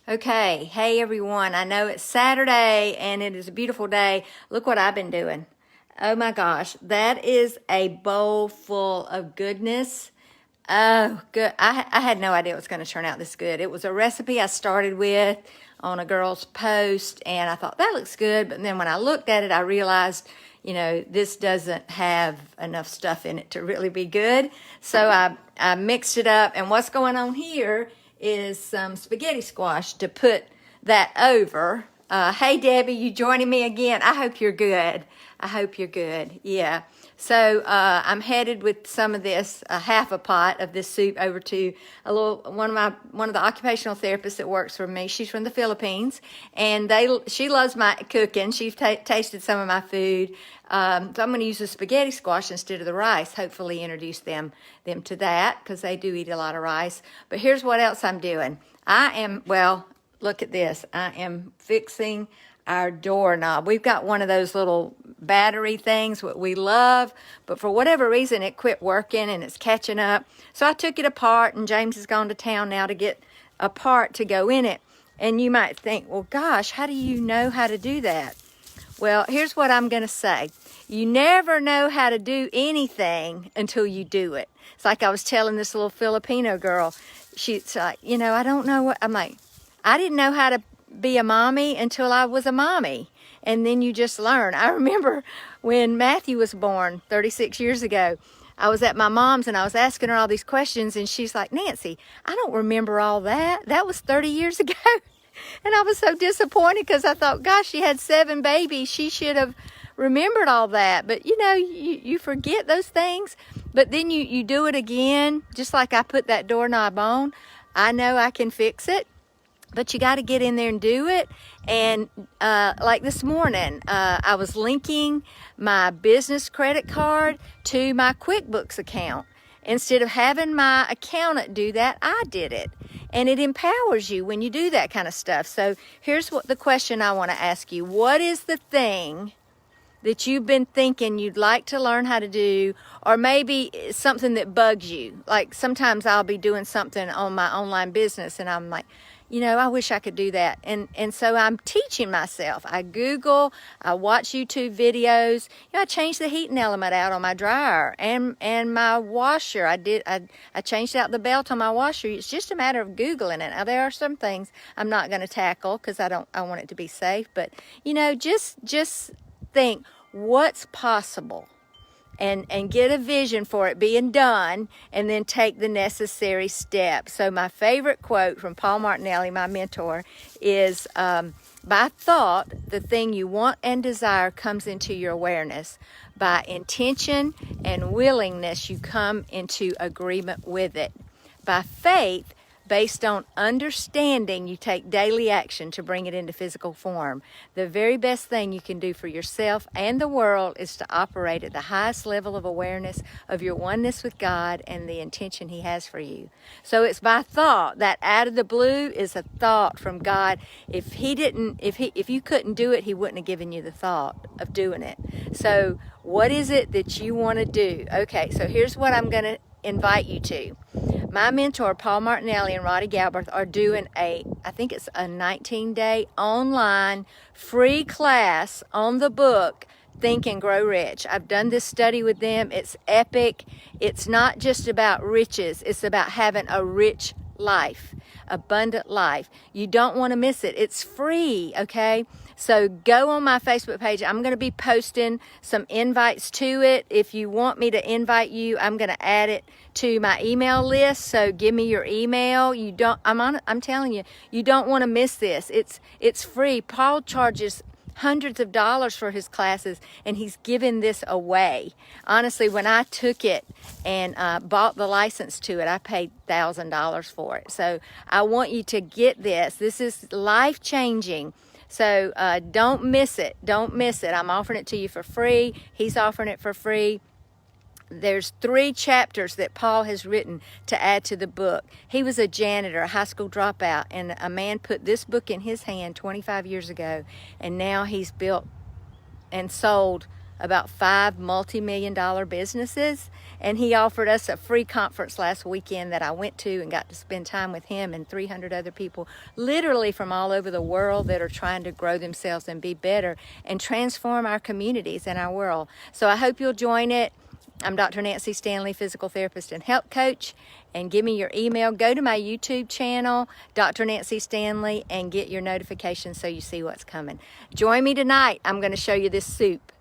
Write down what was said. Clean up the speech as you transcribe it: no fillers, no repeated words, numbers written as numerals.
Okay, hey everyone. I know it's Saturday and it is a beautiful day. Look what I've been doing. Oh my gosh, that is a bowl full of goodness. Oh, good. I had no idea it was going to turn out this good. It was a recipe I started with on a girl's post, and I thought that looks good. But then when I looked at it, I realized, this doesn't have enough stuff in it to really be good. So I mixed it up, and what's going on here is some spaghetti squash to put that over. Hey, Debbie, you joining me again? I hope you're good. I hope you're good. Yeah. So I'm headed with some of this, half a pot of this soup, over to one of the occupational therapists that works for me. She's from the Philippines, and she loves my cooking. She's tasted some of my food, so I'm going to use the spaghetti squash instead of the rice. Hopefully, introduce them to that because they do eat a lot of rice. But here's what else I'm doing. Look at this. I am fixing our doorknob. We've got one of those little battery things, what we love, but for whatever reason it quit working and it's catching up. So I took it apart, and James has gone to town now to get a part to go in it. And you might think, well, gosh, how do you know how to do that? Well, here's what I'm going to say. You never know how to do anything until you do it. It's like I was telling this little Filipino girl. She's like, I don't know what, I'm like, I didn't know how to be a mommy until I was a mommy. And then you just learn. I remember when Matthew was born 36 years ago, I was at my mom's and I was asking her all these questions, and she's like, Nancy, I don't remember all that. That was 30 years ago. And I was so disappointed because I thought, gosh, she had 7 babies. She should have remembered all that. But you forget those things. But then you do it again, just like I put that doorknob on. I know I can fix it. But you got to get in there and do it. And like this morning, I was linking my business credit card to my QuickBooks account. Instead of having my accountant do that, I did it. And it empowers you when you do that kind of stuff. So here's what the question I want to ask you. What is the thing that you've been thinking you'd like to learn how to do, or maybe something that bugs you? Like sometimes I'll be doing something on my online business and I'm like, I wish I could do that. And so I'm teaching myself. I Google, I watch YouTube videos. I changed the heating element out on my dryer and my washer. I changed out the belt on my washer. It's just a matter of Googling it. Now there are some things I'm not going to tackle because I want it to be safe. But just think what's possible. And get a vision for it being done, and then take the necessary steps. So my favorite quote from Paul Martinelli, my mentor, is, by thought, the thing you want and desire comes into your awareness. By intention and willingness, you come into agreement with it. By faith, based on understanding, you take daily action to bring it into physical form. The very best thing you can do for yourself and the world is to operate at the highest level of awareness of your oneness with God and the intention He has for you. So it's by thought. That out of the blue is a thought from God. If you couldn't do it, He wouldn't have given you the thought of doing it. So what is it that you want to do? Okay, so here's what I'm going to invite you to. My mentor, Paul Martinelli and Roddy Galbraith, are doing I think it's a 19-day online free class on the book, Think and Grow Rich. I've done this study with them. It's epic. It's not just about riches. It's about having a rich life, abundant life. You don't want to miss it. It's free, okay? So go on my Facebook page. I'm going to be posting some invites to it. If you want me to invite you, I'm going to add it to my email list. So give me your email. I'm telling you, you don't want to miss this. It's free. Paul charges hundreds of dollars for his classes, and he's giving this away. Honestly, when I took it and bought the license to it, I paid $1,000 for it. So I want you to get this. This is life-changing. So don't miss it. Don't miss it. I'm offering it to you for free. He's offering it for free. There's 3 chapters that Paul has written to add to the book. He was a janitor, a high school dropout, and a man put this book in his hand 25 years ago, and now he's built and sold about 5 multi-million-dollar businesses. And he offered us a free conference last weekend that I went to and got to spend time with him and 300 other people, literally from all over the world, that are trying to grow themselves and be better and transform our communities and our world. So I hope you'll join it. I'm Dr. Nancy Stanley, physical therapist and health coach. And give me your email. Go to my YouTube channel, Dr. Nancy Stanley, and get your notifications so you see what's coming. Join me tonight. I'm going to show you this soup.